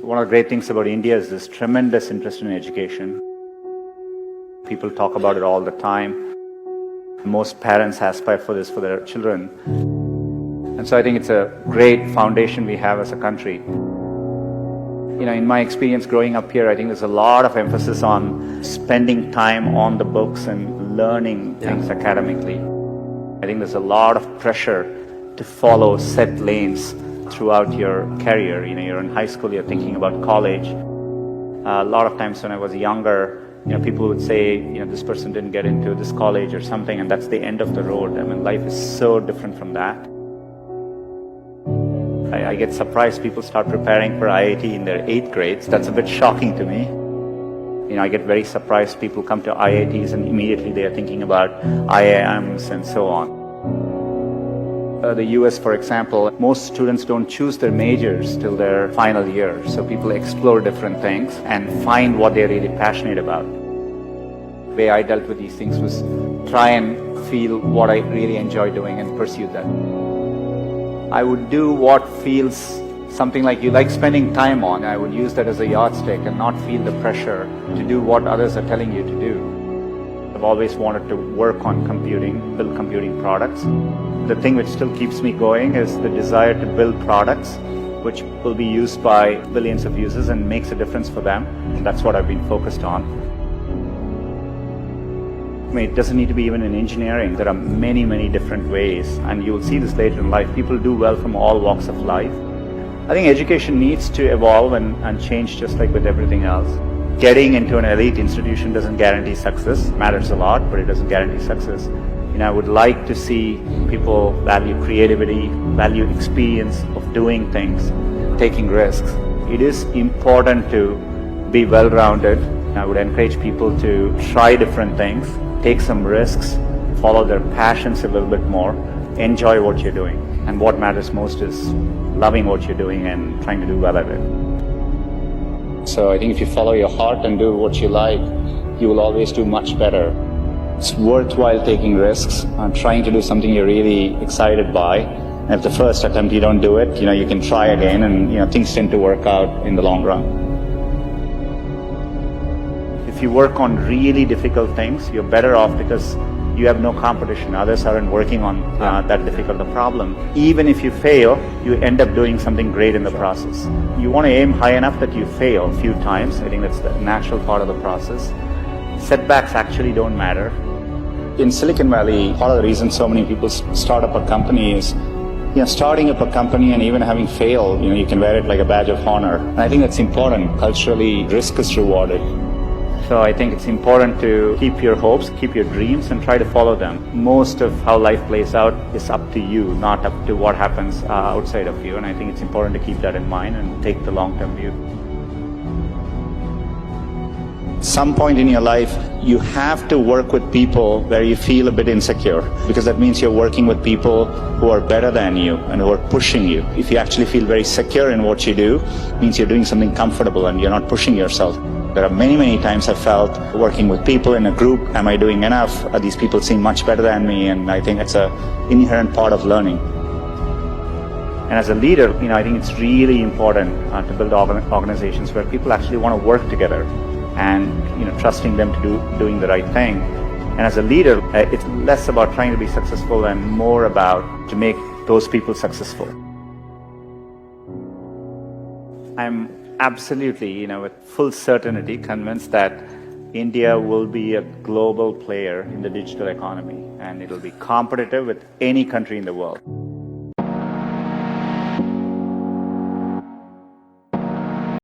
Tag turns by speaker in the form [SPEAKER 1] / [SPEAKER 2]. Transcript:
[SPEAKER 1] One of the great things about India is this tremendous interest in education. People talk about it all the time. Most parents aspire for this for their children. And so I think it's a great foundation we have as a country. In my experience growing up here, I think there's a lot of emphasis on spending time on the books and learning things academically. I think there's a lot of pressure to follow set lanes throughout your career. You're in high school, you're thinking about college. A lot of times when I was younger, people would say, this person didn't get into this college or something, and that's the end of the road. I mean, life is so different from that. I get surprised people start preparing for IIT in their 8th grades. That's a bit shocking to me. I get very surprised people come to IITs and immediately they are thinking about IIMs and so on. The US, for example, most students don't choose their majors till their final year. So people explore different things and find what they're really passionate about. The way I dealt with these things was try and feel what I really enjoy doing and pursue that. I would do what feels something like you like spending time on. I would use that as a yardstick and not feel the pressure to do what others are telling you to do. I've always wanted to work on computing, build computing products. The thing which still keeps me going is the desire to build products which will be used by billions of users and makes a difference for them. And that's what I've been focused on. It doesn't need to be even in engineering. There are many, many different ways, and you'll see this later in life. People do well from all walks of life. I think education needs to evolve and change just like with everything else. Getting into an elite institution doesn't guarantee success. It matters a lot, but it doesn't guarantee success. I would like to see people value creativity, value experience of doing things, taking risks. It is important to be well-rounded. I would encourage people to try different things, take some risks, follow their passions a little bit more, enjoy what you're doing. And what matters most is loving what you're doing and trying to do well at it. So I think if you follow your heart and do what you like, you will always do much better. It's worthwhile taking risks and trying to do something you're really excited by. And if the first attempt you don't do it, you can try again, and things tend to work out in the long run. If you work on really difficult things, you're better off because you have no competition. Others aren't working on that difficult a problem. Even if you fail, you end up doing something great in the process. You want to aim high enough that you fail a few times. I think that's the natural part of the process. Setbacks actually don't matter. In Silicon Valley, part of the reason so many people start up a company is starting up a company and even having failed, you can wear it like a badge of honor. And I think that's important. Culturally, risk is rewarded. So I think it's important to keep your hopes, keep your dreams, and try to follow them. Most of how life plays out is up to you, not up to what happens outside of you. And I think it's important to keep that in mind and take the long-term view. Some point in your life, you have to work with people where you feel a bit insecure, because that means you're working with people who are better than you and who are pushing you. If you actually feel very secure in what you do, it means you're doing something comfortable and you're not pushing yourself. There are many, many times I felt working with people in a group, am I doing enough? These people seem much better than me, and I think it's an inherent part of learning. And as a leader, I think it's really important to build organizations where people actually want to work together and trusting them to doing the right thing. And as a leader, it's less about trying to be successful and more about to make those people successful. I'm absolutely, with full certainty convinced that India will be a global player in the digital economy, and it'll be competitive with any country in the world.